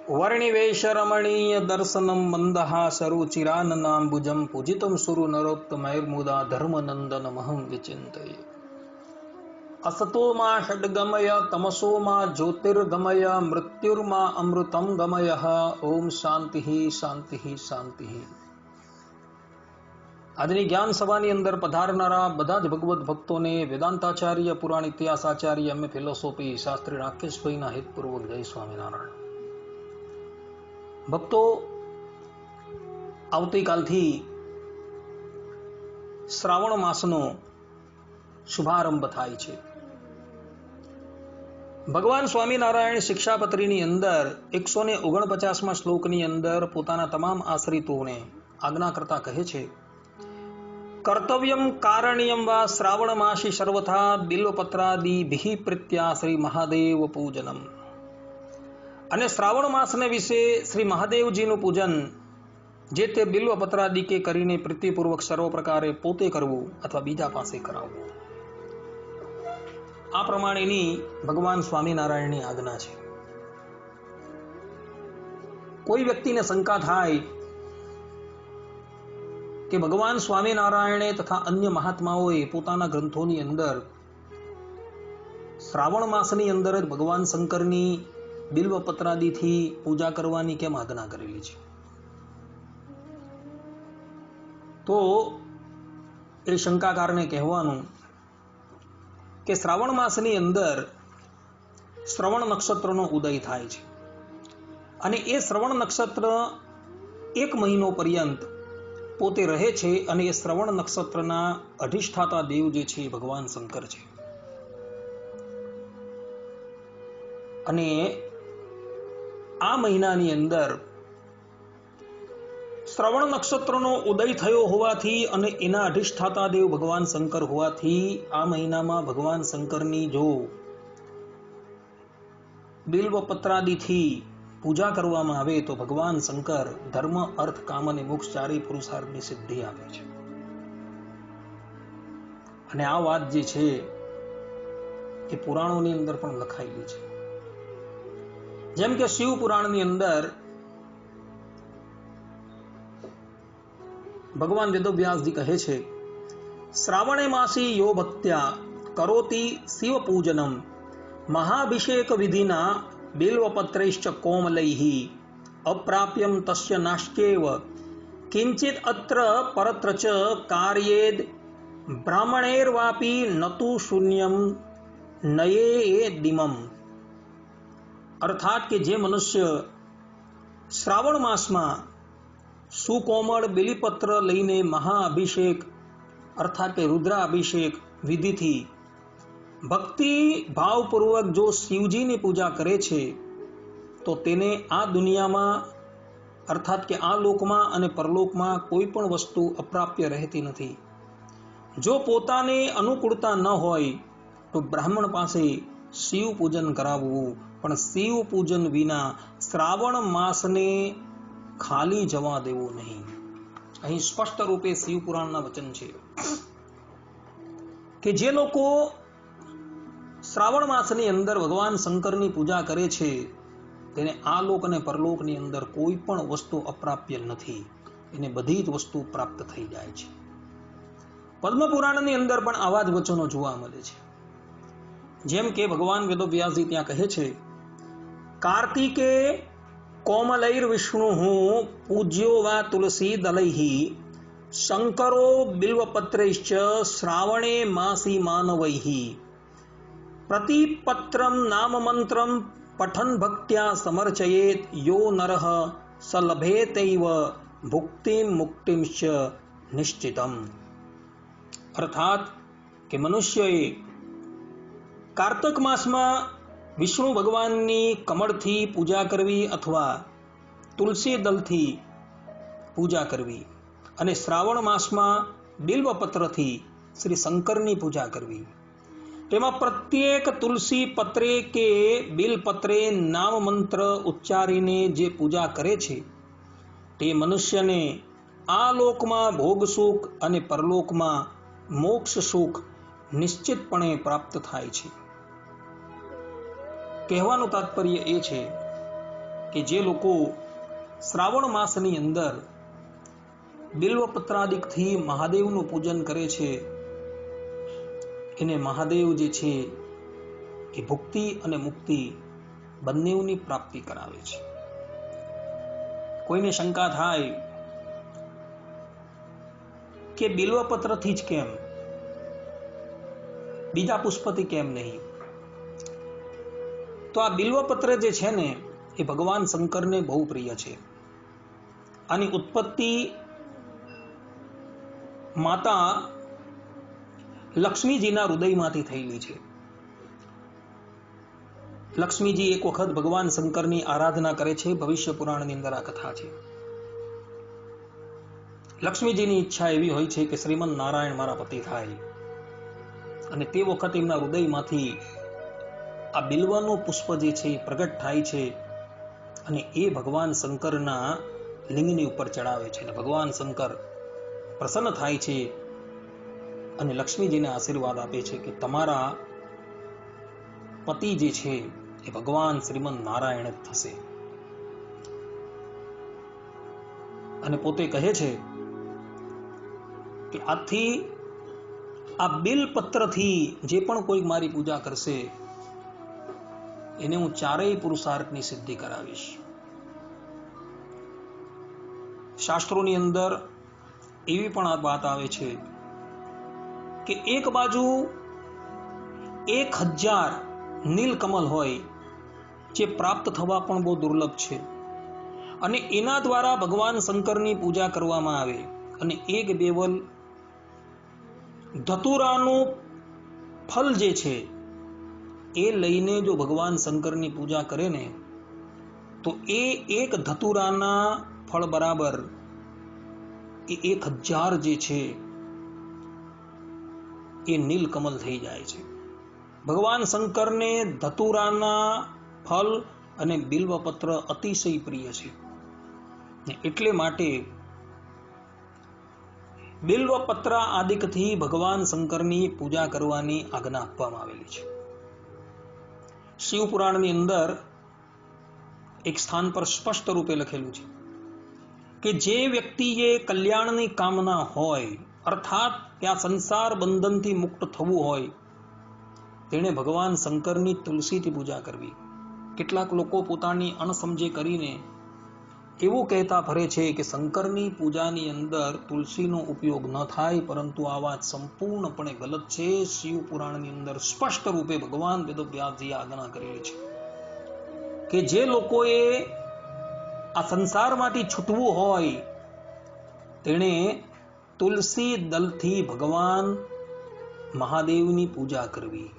वर्णिवेशरमणीय दर्शनं मन्दहासरुचिराननाम्बुजं पूजितं सुरु नरोत्तमैर्मुदा धर्मनन्दनमहं विचिन्तये। असतो मा षड्गमय तमसो मा ज्योतिर्गमय मृत्युर्मा अमृतं गमयः। ओम शांति शांति शांति। આજની જ્ઞાન સભાની અંદર પધારનારા બધા જ ભગવત ભક્તોને વેદાંતાચાર્ય પુરાણ ઇતિહાસાચાર્ય એમ ફિલોસોફી શાસ્ત્રી રાકેશભાઈના હિતપૂર્વક જય સ્વામિનારાયણ। ભક્તો, આવતીકાલથી શ્રાવણ માસનો શુભારંભ થાય છે। ભગવાન સ્વામિનારાયણ શિક્ષાપત્રીની અંદર 149મા શ્લોકની અંદર પોતાના તમામ આશ્રિતોને આજ્ઞા કરતા કહે છે, कर्तव्यम कारणीयम वा श्रावण मासी सर्वथा बिल्वपत्रादिभिः प्रीत्या श्री महादेव पूजनम। અને શ્રાવણ માસને વિશે શ્રી મહાદેવજીનું પૂજન જે તે બિલ્વપત્રાદિ કે કરીને પ્રીતિપૂર્વક સર્વ પ્રકારે પોતે કરવું અથવા બીજા પાસે કરાવવું, આ પ્રમાણેની ભગવાન સ્વામિનારાયણની આજ્ઞા છે। કોઈ વ્યક્તિને શંકા થાય કે ભગવાન સ્વામિનારાયણે તથા અન્ય મહાત્માઓએ પોતાના ગ્રંથોની અંદર શ્રાવણ માસની અંદર જ ભગવાન શંકરની બિલ્વપત્રાદિથી પૂજા કરવાની કેમ આજ્ઞા કરેલી છે? તો એ શંકાકારને કહેવાનું કે શ્રાવણ માસની અંદર શ્રવણ નક્ષત્રનો ઉદય થાય છે અને એ શ્રવણ નક્ષત્ર 1 મહિનો પર્યંત પોતે રહે છે અને એ શ્રવણ નક્ષત્રના અધિષ્ઠાતા દેવ જે છે ભગવાન શંકર છે। અને આ મહિનાની અંદર શ્રવણ નક્ષત્રનો ઉદય થયો હોવાથી અને એના અધિષ્ઠાતા દેવ ભગવાન શંકર હોવાથી આ મહિનામાં ભગવાન શંકરની જો બિલ્વપત્રાદિથી પૂજા કરવામાં આવે તો ભગવાન શંકર ધર્મ અર્થ કામ અને મોક્ષ ચારેય પુરુષાર્થની સિદ્ધિ આપે છે। અને આ વાત જે છે એ પુરાણોની અંદર પણ લખાયેલી છે। જેમ કે શિવ પુરાણની અંદર ભગવાન વેદવ્યાસજી કહે છે, શ્રાવણે માસી યો ભક્ત્યા કરોતિ શિવ પૂજનમ મહાભિષેક વિધિના बिल्वपत्रैश्च कोमलैः अप्राप्यं तस्य नाश्चैव किंचित अत्र परत्र च कार्येद ब्राह्मणैर्वापि नतु शून्यं नयेदिमम्। अर्थात के जे मनुष्य श्रावण मासમાં સુકોમળ બિલીપત્ર લઈને મહાઅભિષેક અર્થાત કે રુદ્રાભિષેક વિધિથી ભક્તિ ભાવપૂર્વક જો શિવજીની પૂજા કરે છે તો તેને આ દુનિયામાં અર્થાત કે આ લોકમાં અને પરલોકમાં કોઈ પણ વસ્તુ અપ્રાપ્ય રહેતી નથી। જો પોતાને અનુકૂળતા ન હોય તો બ્રાહ્મણ પાસે શિવ પૂજન કરાવવું, પણ શિવ પૂજન વિના શ્રાવણ માસને ખાલી જવા દેવું નહીં। અહીં સ્પષ્ટ રૂપે શિવ પુરાણના વચન છે કે જે લોકો શ્રાવણ માસની અંદર ભગવાન શંકરની પૂજા કરે છે તેને આ લોક અને પરલોકની અંદર કોઈ પણ વસ્તુ અપ્રાપ્ય નથી, એને બધી જ વસ્તુ પ્રાપ્ત થઈ જાય છે। પદ્મ પુરાણની અંદર પણ આવા જ વચનો જોવા મળે છે। જેમ કે ભગવાન વેદવ્યાસજી ત્યાં કહે છે, કાર્તિકે કોમલૈર વિષ્ણુઃ પૂજ્યો વા તુલસી દલૈઃ શંકરો બિલ્વપત્રૈશ્ચ શ્રાવણે માસી માનવૈઃ प्रतिपत्रम नाम मंत्रम पठन भक्त्या समर्चयेत यो नरः सलभेतैव भुक्तिम मुक्तिंश्च निश्चितम। अर्थात કે મનુષ્યએ કાર્તક માસમાં વિષ્ણુ ભગવાનની કમળથી પૂજા કરવી અથવા તુલસી દલથી પૂજા કરવી અને શ્રાવણ માસમાં બિલ્વપત્રથી શ્રી શંકરની પૂજા કરવી। તેમાં પ્રત્યેક તુલસી પત્રે કે બિલ પત્રે નામ મંત્ર ઉચ્ચારીને જે પૂજા કરે છે તે મનુષ્યને આ લોકમાં ભોગ સુખ અને પરલોકમાં મોક્ષ સુખ નિશ્ચિતપણે પ્રાપ્ત થાય છે। કહેવાનું તાત્પર્ય એ છે કે જે લોકો શ્રાવણ માસની અંદર બિલ્વપત્રાદિકથી મહાદેવનું પૂજન કરે છે એને મહાદેવ જે છે એ ભુક્તિ અને મુક્તિ બંનેની પ્રાપ્તિ કરાવે છે. કોઈને શંકા થાય કે બિલ્વપત્રથી જ કેમ, બીજા પુષ્પથી કેમ નહીં? તો આ બિલ્વપત્ર જે છે ને એ ભગવાન શંકરને બહુ પ્રિય છે. આની ઉત્પત્તિ માતા લક્ષ્મીજીના હૃદયમાંથી થયેલી છે. લક્ષ્મીજી એક વખત ભગવાન શંકરની આરાધના કરે છે. ભવિષ્ય પુરાણની અંદર આ કથા છે. લક્ષ્મીજીની ઈચ્છા એવી હોય છે કે શ્રીમન નારાયણ મારા પતિ થાય, અને તે વખત એમના હૃદયમાંથી આ બિલ્વનું પુષ્પ જે છે એ પ્રગટ થાય છે અને એ ભગવાન શંકરના લિંગની ઉપર ચડાવે છે. અને ભગવાન શંકર પ્રસન્ન થાય છે અને લક્ષ્મીજીને આશીર્વાદ આપે છે કે તમારા પતિ જે છે એ ભગવાન શ્રીમન નારાયણ જ થશે. અને પોતે કહે છે કે આથી આ બિલપત્રથી જે પણ કોઈ મારી પૂજા કરશે એને હું ચારેય પુરુષાર્થની સિદ્ધિ કરાવીશ. શાસ્ત્રોની અંદર એવી પણ આ વાત આવે છે કે એક બાજુ 1000 નીલકમલ હોય જે પ્રાપ્ત થવા પણ બહુ દુર્લભ છે, અને એના દ્વારા ભગવાન શંકરની પૂજા કરવામાં આવે, અને એક બેવલ ધતુરાનું ફલ જે છે એ લઈને જો ભગવાન શંકરની પૂજા કરે ને તો એ એક ધતુરાના ફળ બરાબર એ 1000 જે છે એ નીલકમલ થઈ જાય છે. ભગવાન શંકરને ધતુરાના ફલ અને બિલ્વપત્ર અતિશય પ્રિય છે, એટલે માટે બિલ્વપત્ર આદિકથી ભગવાન શંકરની પૂજા કરવાની આજ્ઞા આપવામાં આવેલી છે. શિવ પુરાણની અંદર એક સ્થાન પર સ્પષ્ટ રૂપે લખેલું છે કે જે વ્યક્તિએ કલ્યાણની કામના હોય, અર્થાત ત્યાં સંસાર બંધનથી મુક્ત થવું હોય, તેણે ભગવાન શંકરની તુલસીથી પૂજા કરવી. કેટલાક લોકો પોતાની અણસમજે કરીને એવું કહેતા ફરે છે કે શંકરની પૂજાની અંદર તુલસીનો ઉપયોગ ન થાય, પરંતુ આ વાત સંપૂર્ણપણે ગલત છે. શિવ પુરાણની અંદર સ્પષ્ટ રૂપે ભગવાન વેદવ્યાસજીએ આજ્ઞા કરેલી છે કે જે લોકોએ આ સંસારમાંથી છૂટવું હોય તેણે તુલસી દલથી ભગવાન મહાદેવની પૂજા કરવી.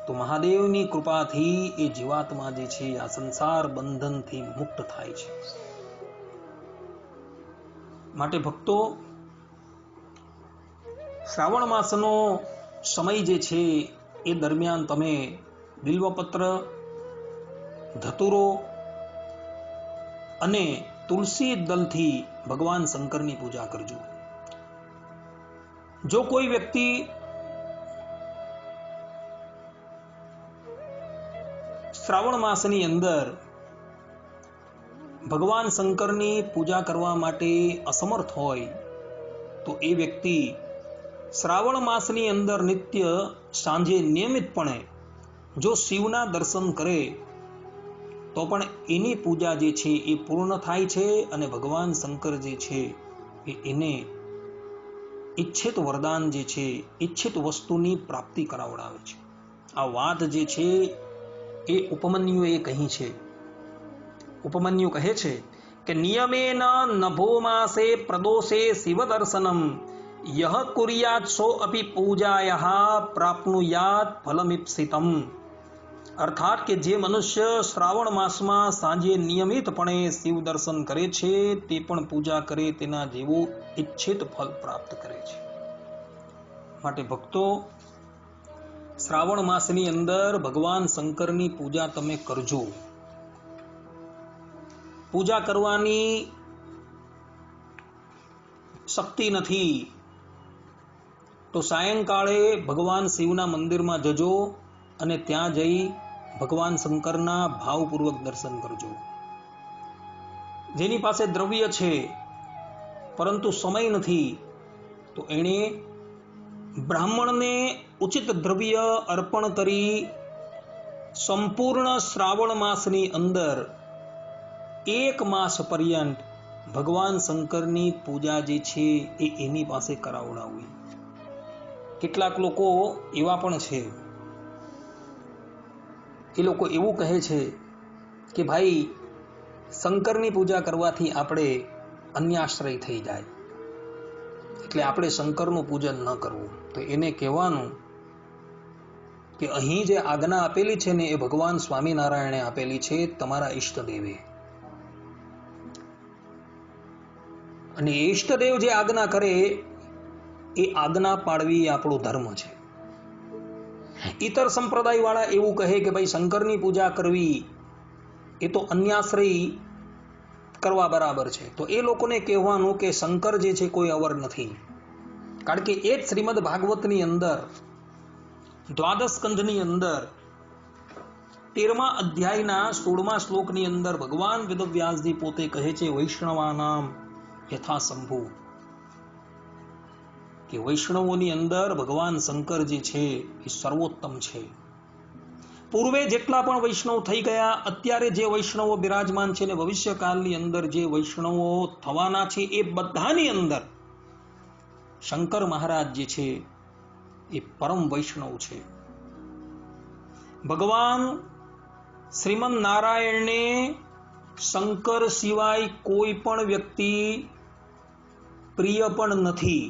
તો મહાદેવની કૃપાથી એ જીવાત્મા જે છે આ સંસાર બંધનથી મુક્ત થાય છે. માટે ભક્તો, શ્રાવણ માસનો સમય જે છે એ દરમિયાન તમે બિલ્વપત્ર, ધતુરો અને તુલસી દલથી ભગવાન શંકરની પૂજા કરજો. જો કોઈ વ્યક્તિ શ્રાવણ માસની અંદર ભગવાન શંકરની પૂજા કરવા માટે અસમર્થ હોય તો એ વ્યક્તિ શ્રાવણ માસની અંદર નિત્ય સાંજે નિયમિતપણે જો શિવના દર્શન કરે તો પણ એની પૂજા જે છે એ પૂર્ણ થાય છે, અને ભગવાન શંકર જે છે એને ઈચ્છિત વરદાન જે છે, ઈચ્છિત વસ્તુની પ્રાપ્તિ કરાવડાવે છે. આ વાત જે છે એ ઉપમન્યુએ કહી છે. ઉપમન્યુ કહે છે કે નિયમેન નભો માસે પ્રદોષે શિવ દર્શનમ યહ કુર્યાત સો અપી પૂજાયાહ પ્રાપ્નુયાત ફલમીપ્સિતમ. અર્થાત કે જે મનુષ્ય શ્રાવણ માસમાં સાંજે નિયમિતપણે શિવ દર્શન કરે છે તે પણ પૂજા કરે તેના જેવું ઈચ્છિત ફલ પ્રાપ્ત કરે છે. માટે ભક્તો, શ્રાવણ માસની અંદર ભગવાન શંકરની પૂજા તમે કરજો. પૂજા કરવાની શક્તિ નથી તો સાયંકાળે ભગવાન શિવના મંદિરમાં જજો અને ત્યાં જઈ ભગવાન શંકરના ભાવપૂર્વક દર્શન કરજો. જેની પાસે દ્રવ્ય છે પરંતુ સમય નથી, તો એણે બ્રાહ્મણને ઉચિત દ્રવ્ય અર્પણ કરી સંપૂર્ણ શ્રાવણ માસની અંદર 1 માસ પર્યંત ભગવાન શંકરની પૂજા જે છે એ એની પાસે કરાવડાવવી. કેટલાક લોકો એવા પણ છે, એ લોકો એવું કહે છે કે ભાઈ શંકરની પૂજા કરવાથી આપણે અન્યાશ્રય થઈ જાય, એટલે આપણે શંકરનું પૂજન ન કરવું. તો એને કહેવાનું કે અહીં જે આજ્ઞા આપેલી છે ને એ ભગવાન સ્વામિનારાયણે આપેલી છે, તમારા ઈષ્ટદેવે. અને ઈષ્ટદેવ જે આજ્ઞા કરે એ આજ્ઞા પાડવી એ આપણો ધર્મ છે. ઇતર સંપ્રદાય વાળા એવું કહે કે ભાઈ શંકરની પૂજા કરવી એ તો અન્યાશ્રય કરવા બરાબર છે. તો એ લોકોને કહેવાનું કે શંકર જે છે કોઈ અવર નથી. કારણ કે એ જ શ્રીમદ ભાગવતની અંદર 12 સ્કંધની અંદર 13મા અધ્યાયના 16મા શ્લોકની અંદર ભગવાન વેદવ્યાસજી પોતે કહે છે, વૈષ્ણવાનામ યથા શંભુ, કે વૈષ્ણવોની અંદર ભગવાન શંકર જે છે એ સર્વોત્તમ છે. પૂર્વે જેટલા પણ વૈષ્ણવ થઈ ગયા, અત્યારે જે વૈષ્ણવો બિરાજમાન છે ને ભવિષ્યકાળની અંદર જે વૈષ્ણવો થવાના છે, એ બધાની અંદર શંકર મહારાજ જે છે એ પરમ વૈષ્ણવ છે. ભગવાન શ્રીમન નારાયણને શંકર સિવાય કોઈ પણ વ્યક્તિ પ્રિય પણ નથી.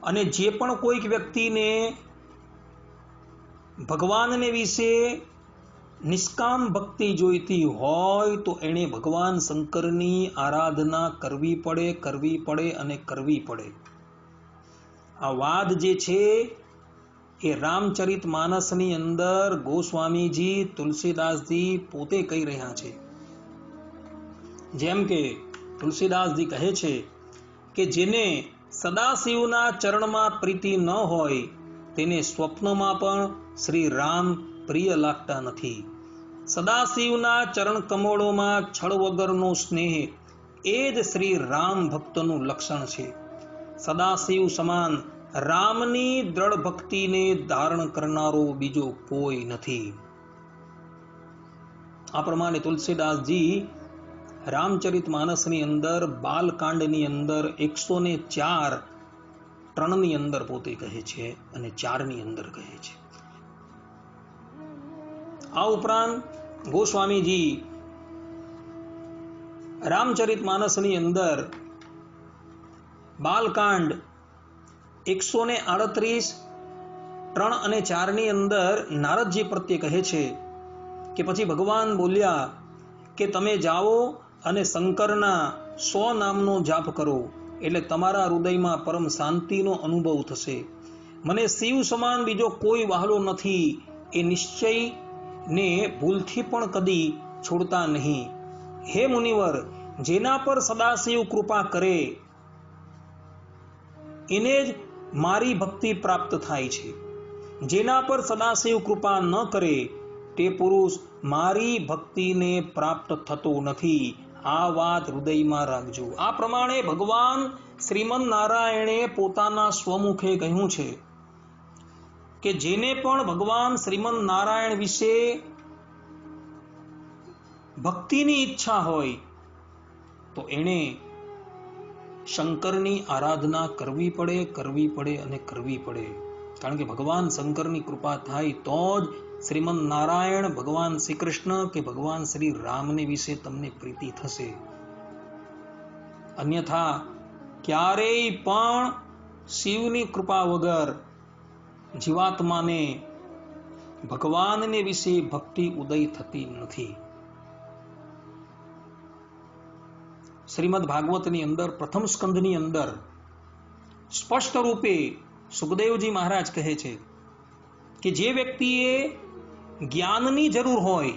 અને જે પણ કોઈક વ્યક્તિને ભગવાનને વિશે નિષ્કામ ભક્તિ જોઈતી હોય તો એણે ભગવાન શંકરની આરાધના કરવી પડે અને કરવી પડે. આ વાદ જે છે એ રામચરિત માનસની અંદર ગોસ્વામીજી તુલસીદાસજી પોતે કહી રહ્યા છે. જેમ કે તુલસીદાસજી કહે છે કે જેને સદાશિવના ચરણમાં પ્રીતિ ન હોય તેને સ્વપ્નમાં પણ શ્રી રામ પ્રિય લાગતા નથી. સદાશિવના ચરણ કમળોમાં છળ વગરનો સ્નેહ એ જ શ્રી રામ ભક્તનું લક્ષણ છે. સદાશિવ સમાન રામની દ્રઢ ભક્તિને ધારણ કરનારો બીજો કોઈ નથી. આ પ્રમાણે તુલસીદાસજી રામચરિત માનસની અંદર બાલકાંડની અંદર 104 3ની અંદર પોતે કહે છે અને 4ની અંદર કહે છે. આ ઉપરાંત ગોસ્વામીજી રામચરિત માનસની અંદર બાલકાંડ 138 3 અને 4ની અંદર નારદજી પ્રત્યે કહે છે કે પછી ભગવાન બોલ્યા કે તમે જાઓ અને શંકરના 100 નામનો જાપ કરો, એટલે તમારા હૃદયમાં પરમ શાંતિનો અનુભવ થશે. મને શિવ સમાન બીજો કોઈ વહાલો નથી, એ નિશ્ચયને ભૂલથી પણ કદી છોડતા નહીં. હે મુનિવર, જેના પર સદાશિવ કૃપા કરે એને જ મારી ભક્તિ પ્રાપ્ત થાય છે. જેના પર સદાશિવ કૃપા ન કરે તે પુરુષ મારી ભક્તિને પ્રાપ્ત થતો નથી. આ વાત હૃદયમાં રાખજો. આ પ્રમાણે ભગવાન શ્રીમન નારાયણે પોતાના સ્વમુખે કહ્યું છે કે જેને પણ ભગવાન શ્રીમન નારાયણ વિશે ભક્તિની ઈચ્છા હોય તો એણે શંકરની આરાધના કરવી પડે અને કરવી પડે. કારણ કે ભગવાન શંકરની કૃપા થાય તો જ શ્રીમન નારાયણ, ભગવાન શ્રી કૃષ્ણ કે ભગવાન શ્રી રામને વિશે તમને પ્રીતિ થશે. અન્યથા ક્યારેય પણ શિવની કૃપા વગર જીવાત્માને ભગવાનને વિશે ભક્તિ ઉદય થતી નથી. શ્રીમદ ભાગવતની અંદર પ્રથમ સ્કંધની અંદર સ્પષ્ટ રૂપે સુખદેવજી મહારાજ કહે છે કે જે વ્યક્તિએ જ્ઞાનની જરૂર હોય,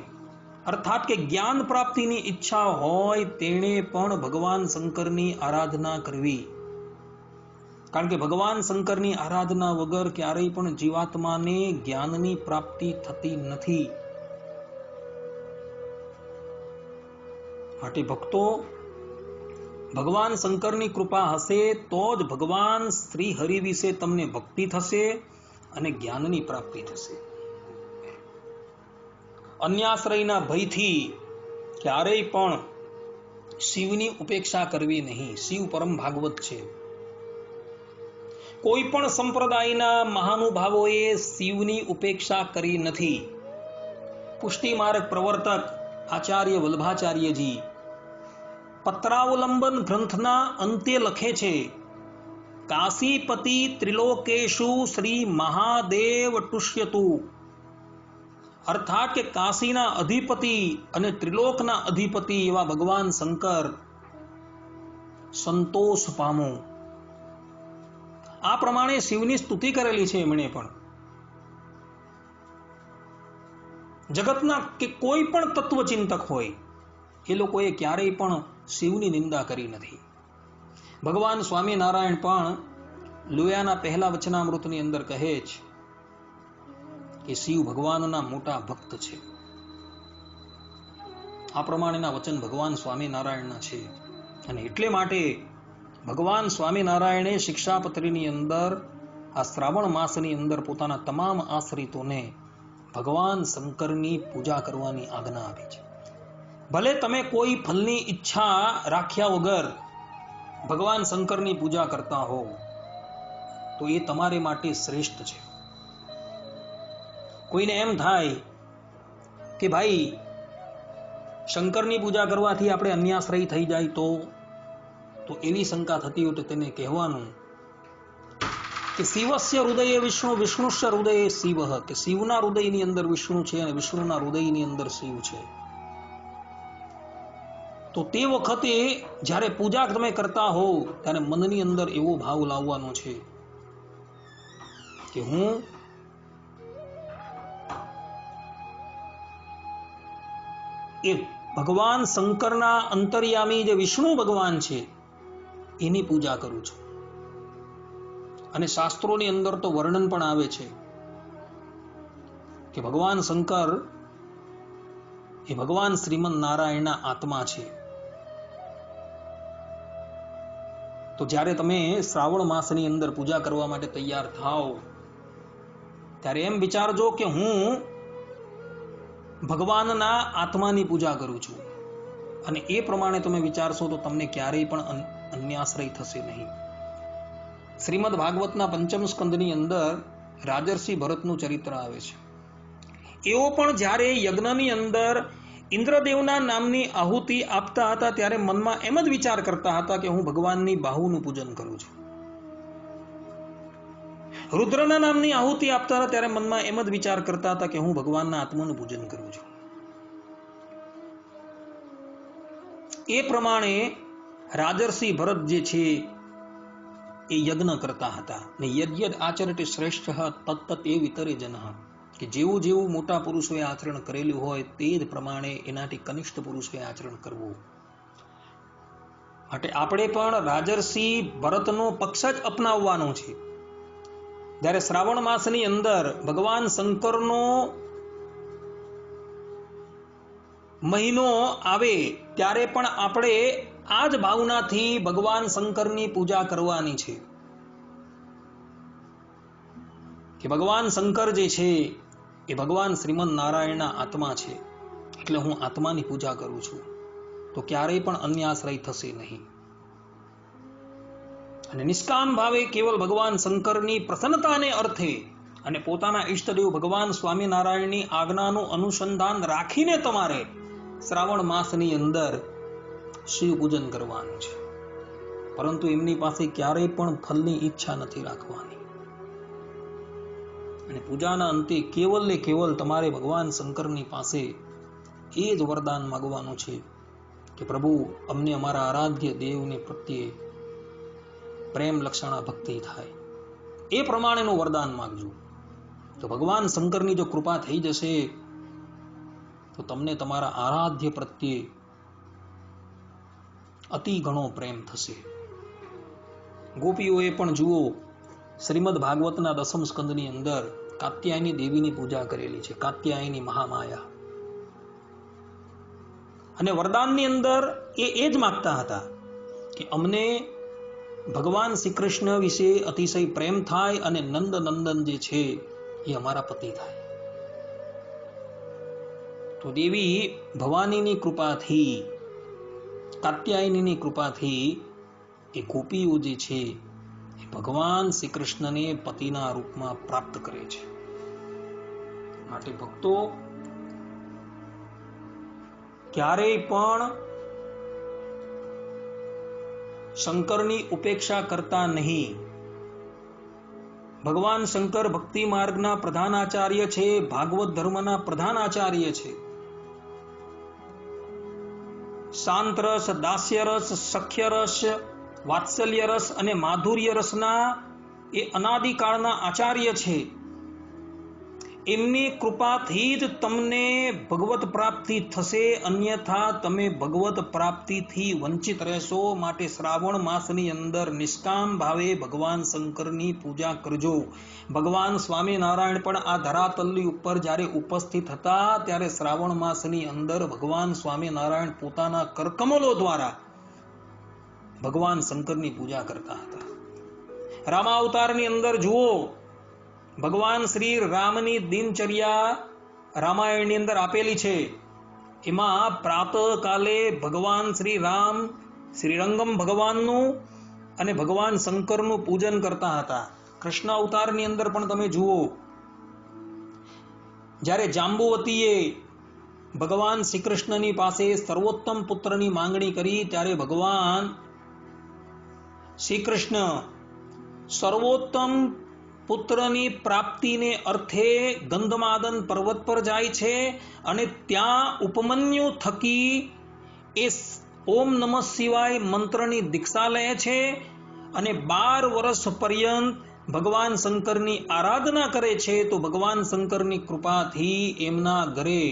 અર્થાત કે જ્ઞાન પ્રાપ્તિની ઈચ્છા હોય, તેણે પણ ભગવાન શંકરની આરાધના કરવી. કારણ કે ભગવાન શંકરની આરાધના વગર ક્યારેય પણ જીવાત્માને જ્ઞાનની પ્રાપ્તિ થતી નથી. માટે ભક્તો, ભગવાન શંકરની કૃપા હશે તો જ ભગવાન શ્રી હરિ વિશે તમને ભક્તિ થશે અને જ્ઞાનની પ્રાપ્તિ થશે. અન્યાશ્રયના ભયથી ક્યારેય પણ શિવની ઉપેક્ષા કરવી નહીં. શિવ પરમ ભાગવત છે. કોઈ પણ સંપ્રદાયના મહાનુભાવોએ શિવની ઉપેક્ષા કરી નથી. પુષ્ટિ માર્ગ પ્રવર્તક આચાર્ય વલ્ભાચાર્યજી પત્રાવલંબન ગ્રંથના અંતે લખે છે, કાશીપતિ ત્રિલોકેશુ શ્રી મહાદેવ ટુષ્યતુ. અર્થાત કે કાશીના અધિપતિ અને ત્રિલોકના અધિપતિ એવા ભગવાન શંકર સંતોષ પામો. આ પ્રમાણે શિવની સ્તુતિ કરેલી છે એમણે પણ. જગતના કે કોઈ પણ તત્વચિંતક હોય એ લોકોએ ક્યારેય પણ શિવની નિંદા કરી નથી. ભગવાન સ્વામિનારાયણ પણ લોયાના પહેલા વચનામૃતની અંદર કહે છે કે શિવ ભગવાનના મોટા ભક્ત છે. આ પ્રમાણેના વચન ભગવાન સ્વામિનારાયણના છે. અને એટલે માટે ભગવાન સ્વામિનારાયણે શિક્ષાપત્રીની અંદર આ શ્રાવણ માસની અંદર પોતાના તમામ આશ્રિતોને ભગવાન શંકરની પૂજા કરવાની આજ્ઞા આપી છે. ભલે તમે કોઈ ફલની ઈચ્છા રાખ્યા વગર ભગવાન શંકરની પૂજા કરતા હો તો એ તમારે માટે શ્રેષ્ઠ છે. કોઈને એમ થાય કે ભાઈ શંકરની પૂજા કરવાથી આપણે અન્યાશ્રય થઈ જાય તો એવી શંકા થતી હોય તો તેને કહેવાનું કે શિવસ્ય હૃદયે વિષ્ણુ, વિષ્ણુસ્ય હૃદયે શિવ. કે શિવના હૃદયની અંદર વિષ્ણુ છે અને વિષ્ણુના હૃદયની અંદર શિવ છે. તો તે વખતે જ્યારે પૂજા તમે કરતા હો ત્યારે મનની અંદર એવો ભાવ લાવવાનો છે કે હું એ ભગવાન શંકરના અંતર્યામી જે વિષ્ણુ ભગવાન છે એની પૂજા કરું છું. અને શાસ્ત્રોની અંદર તો વર્ણન પણ આવે છે કે ભગવાન શંકર એ ભગવાન શ્રીમદ નારાયણના આત્મા છે. તો જ્યારે તમે શ્રાવણ માસની અંદર પૂજા કરવા માટે તૈયાર થાઓ ત્યારે એમ વિચારજો કે હું ભગવાનના આત્માની પૂજા કરું છું. અને એ પ્રમાણે તમે વિચારશો તો તમને ક્યારેય પણ અન્યાશ્રય થશે નહીં. શ્રીમદ ભાગવતના પંચમ સ્કંદની અંદર રાજર્ષિ ભરતનું ચરિત્ર આવે છે. એઓ પણ જ્યારે યજ્ઞની અંદર ઇન્દ્રદેવના નામની આહુતિ આપતા હતા ત્યારે મનમાં એમ જ વિચાર કરતા હતા કે હું ભગવાનની બાહુનું પૂજન કરું છું. રુદ્રના નામની આહુતિ આપતા હતા ત્યારે મનમાં એમ જ વિચાર કરતા હતા કે હું ભગવાનના આત્માનું પૂજન કરું છું. એ પ્રમાણે રાજર્ષિ ભરત જે છે એ યજ્ઞ કરતા હતા. ને યજ્ઞ આચરતે શ્રેષ્ઠ તત્તત એ વિતરે જનઃ. કે જેવું જેવું મોટા પુરુષોએ આચરણ કરેલું હોય તે જ પ્રમાણે એનાથી કનિષ્ઠ પુરુષોએ આચરણ કરવું. માટે આપણે પણ રાજર્ષિ ભરતનો પક્ષ જ અપનાવવાનો છે. જ્યારે શ્રાવણ માસની અંદર ભગવાન શંકરનો મહિનો આવે ત્યારે પણ આપણે આ જ ભાવનાથી ભગવાન શંકરની પૂજા કરવાની છે કે ભગવાન શંકર જે છે એ ભગવાન શ્રીમદ નારાયણના આત્મા છે. એટલે હું આત્માની પૂજા કરું છું તો ક્યારેય પણ અન્યાશ્રય થશે નહીં. અને નિષ્કામ ભાવે કેવલ ભગવાન શંકરની પ્રસન્નતાને અર્થે અને પોતાના ઈષ્ટદેવ ભગવાન સ્વામિનારાયણની આજ્ઞાનું અનુસંધાન રાખીને તમારે શ્રાવણ માસની અંદર શિવ પૂજન કરવાનું છે. પરંતુ એમની પાસે ક્યારેય પણ ફલની ઈચ્છા નથી રાખવાની. અને પૂજાના અંતે કેવલ ને કેવલ તમારે ભગવાન શંકરની પાસે એ જ વરદાન માંગવાનું છે કે પ્રભુ અમને અમારા આરાધ્ય દેવને પ્રત્યે પ્રેમ લક્ષણા ભક્તિ થાય. એ પ્રમાણેનું વરદાન માંગજો તો ભગવાન શંકરની જો કૃપા થઈ જશે તો તમને તમારા આરાધ્ય પ્રત્યે અતિ ઘણો પ્રેમ થશે. ગોપીઓએ પણ જુઓ શ્રીમદ ભાગવતના 10મ સ્કંદની અંદર કાત્યાયની દેવીની પૂજા કરેલી છે, કાત્યાયની મહામાયા. અને વરદાનની અંદર એ જ માગતા હતા કે અમને ભગવાન શ્રી કૃષ્ણ વિશે અતિશય પ્રેમ થાય અને નંદ નંદન જે છે એ અમારા પતિ થાય. તો દેવી ભવાનીની કૃપાથી, કાત્યાયનીની કૃપાથી એ ગોપીઓ જે છે એ ભગવાન શ્રી કૃષ્ણને પતિના રૂપમાં પ્રાપ્ત કરે છે. માટે ભક્તો ક્યારેય પણ શંકરની ઉપેક્ષા કરતા નહીં. ભગવાન શંકર ભક્તિ માર્ગના પ્રધાન આચાર્ય છે, ભાગવત ધર્મના પ્રધાન આચાર્ય છે. શાંત રસ, દાસ્ય રસ, સખ્ય રસ, વાત્સલ્ય રસ અને માધુર્ય રસના એ અનાદિકાળના આચાર્ય છે. એમની કૃપાથી જ તમને ભગવત પ્રાપ્તિ થશે, અન્યથા તમે ભગવત પ્રાપ્તિથી વંચિત રહેશો. માટે શ્રાવણ માસની અંદર નિષ્કામ ભાવે ભગવાન શંકરની પૂજા કરજો. ભગવાન સ્વામિનારાયણ પણ આ ધરાતલની ઉપર જ્યારે ઉપસ્થિત હતા ત્યારે શ્રાવણ માસની અંદર ભગવાન સ્વામિનારાયણ પોતાના કરકમલો દ્વારા ભગવાન શંકરની પૂજા કરતા હતા. રામાવતારની અંદર જુઓ, ભગવાન શ્રી રામની દિનચર્યા રામાયણની અંદર આપેલી છે. એમાં પ્રાતઃ કાલે ભગવાન શ્રી રામ શ્રીરંગમ ભગવાનનું અને ભગવાન શંકરનું પૂજન કરતા હતા. કૃષ્ણ અવતારની અંદર પણ તમે જુઓ, જ્યારે જાંબુવતીએ ભગવાન શ્રી કૃષ્ણની પાસે સર્વોત્તમ પુત્રની માંગણી કરી ત્યારે ભગવાન શ્રી કૃષ્ણ સર્વોત્તમ પુત્રની પ્રાપ્તિને અર્થે ગંધમાદન પર્વત પર જાય છે અને ત્યાં ઉપમન્યુ થકી એ ઓમ નમઃ શિવાય મંત્રની દીક્ષા લે છે અને 12 વર્ષ પર્યંત ભગવાન શંકરની આરાધના કરે છે. તો ભગવાન શંકરની કૃપાથી એમના ઘરે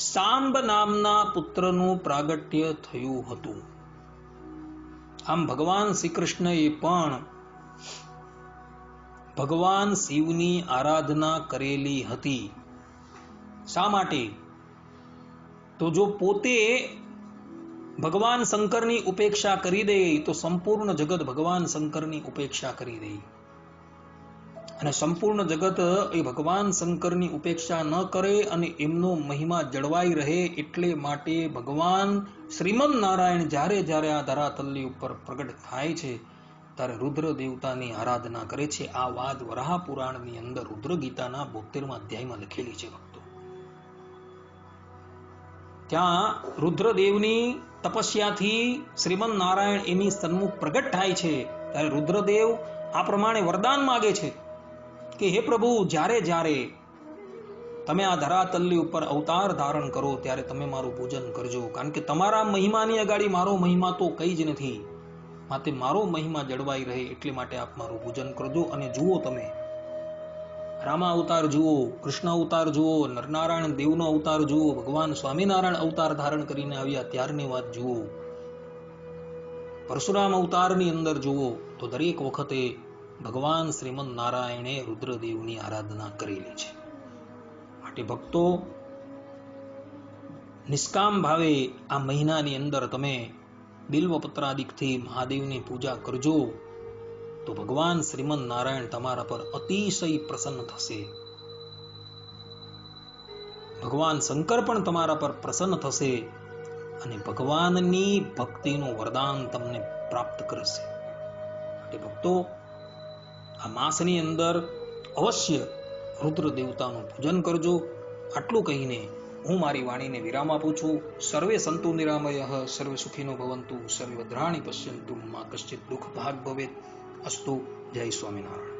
સાંબ નામના પુત્રનું પ્રાગટ્ય થયું હતું. આમ ભગવાન શ્રી કૃષ્ણએ પણ ભગવાન શિવની આરાધના કરેલી હતી. શા માટે? તો જો પોતે ભગવાન શંકરની ઉપેક્ષા કરી દે તો સંપૂર્ણ જગત ભગવાન શંકરની ઉપેક્ષા કરી દે. અને સંપૂર્ણ જગત એ ભગવાન શંકરની ઉપેક્ષા ન કરે અને એમનો મહિમા જળવાઈ રહે. એટલે માટે ભગવાન શ્રીમદ નારાયણ જ્યારે જ્યારે આ ધરાતલની ઉપર પ્રગટ થાય છે ત્યારે રુદ્ર દેવતાની આરાધના કરે છે. આ વાત વરાહ પુરાણની અંદર રુદ્ર ગીતાના 72મા અધ્યાયમાં લખેલી છે. ભક્તો, ત્યાં રુદ્રદેવની તપસ્યાથી શ્રીમદ નારાયણ એની સન્મુખ પ્રગટ થાય છે. ત્યારે રુદ્રદેવ આ પ્રમાણે વરદાન માગે છે કે હે પ્રભુ, જ્યારે જ્યારે તમે આ ધરાતલની ઉપર અવતાર ધારણ કરો ત્યારે તમે મારું પૂજન કરજો. કારણ કે તમારા મહિમાની અગાડી મારો મહિમા તો કઈ જ નથી. માટે મારો મહિમા જળવાઈ રહે એટલે માટે આપ મારું પૂજન કરજો. અને જુઓ, તમે રામા અવતાર જુઓ, કૃષ્ણ અવતાર જુઓ, નરનારાયણ દેવનો અવતાર જુઓ, ભગવાન સ્વામિનારાયણ અવતાર ધારણ કરીને આવ્યા ત્યારની વાત જુઓ, પરશુરામ અવતારની અંદર જુઓ, તો દરેક વખતે ભગવાન શ્રીમદ નારાયણે રુદ્રદેવની આરાધના કરેલી છે. માટે ભક્તો, નિષ્કામ ભાવે આ મહિનાની અંદર તમે બિલ્વપત્રાદિકથી મહાદેવની પૂજા કરજો તો ભગવાન શ્રીમદ નારાયણ તમારા પર અતિશય પ્રસન્ન થશે. ભગવાન શંકર પણ તમારા પર પ્રસન્ન થશે અને ભગવાનની ભક્તિનું વરદાન તમને પ્રાપ્ત કરશે. માટે ભક્તો, આ માસની અંદર અવશ્ય રુદ્ર દેવતાનું પૂજન કરજો. આટલું કહીને હું મારી વાણીને વિરામ આપું છું. સર્વે સંતુ નિરામયઃ, સર્વે સુખીનો ભવંતુ, સર્વે ભદ્રાણિ પશ્યન્તુ, મા કશ્ચિત દુઃખ ભાગ ભવેત. અસ્તુ. જય સ્વામિનારાયણ.